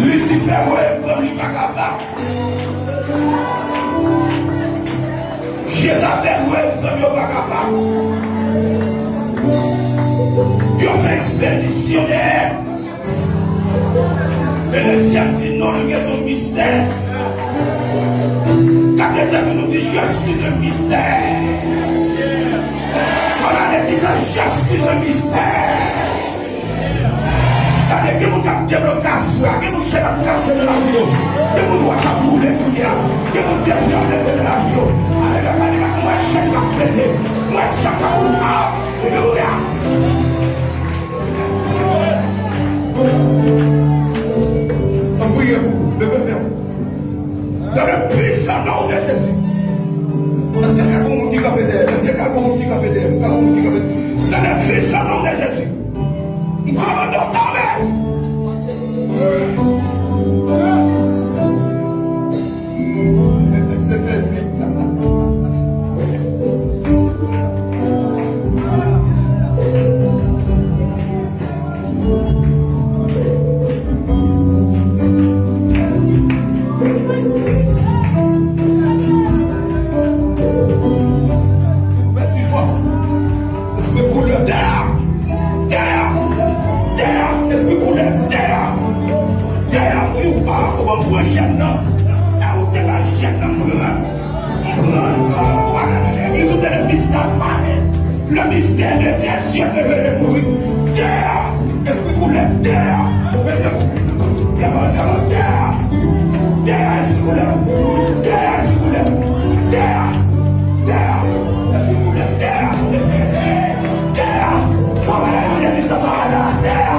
Lucifer, ouais, comme il pas capable. Jézabel, ouais, comme il pas capable. Il fait expéditionnaire. Et le ciel dit non, le gars est un mystère. Quand quelqu'un nous dit je suis un mystère. On a dit ça, je suis un mystère. Quand les gens ont débloqué, que nous cherchons à casser de la vie, que nous doivent s'abouler pour dire, que nous devons de la vie. Allez, moi, chacun a pété, moi, chacun a pété. Alléluia. Priez-vous, levez-vous. Dans le puissant nom de Jésus. Est-ce que quelqu'un qui a pété? Est-ce que quelqu'un qui a pété? Dans le puissant nom de Jésus. Nous commandons tomber. Le mystère de Dieu devait mourir. Terre, esprit coulé, terre. Terre, esprit coulé, terre, esprit coulé, terre, esprit coulé, terre, travaille, terre,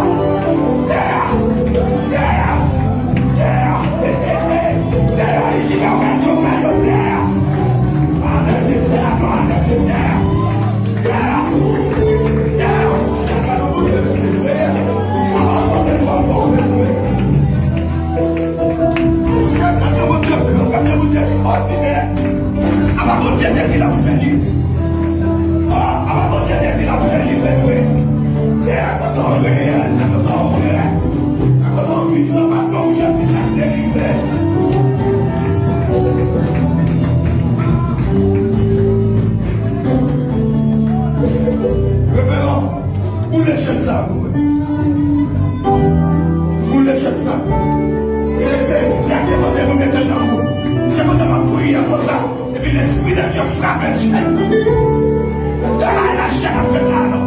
l'esprit de Dieu frappe le ciel. Dans la chaîne africaine.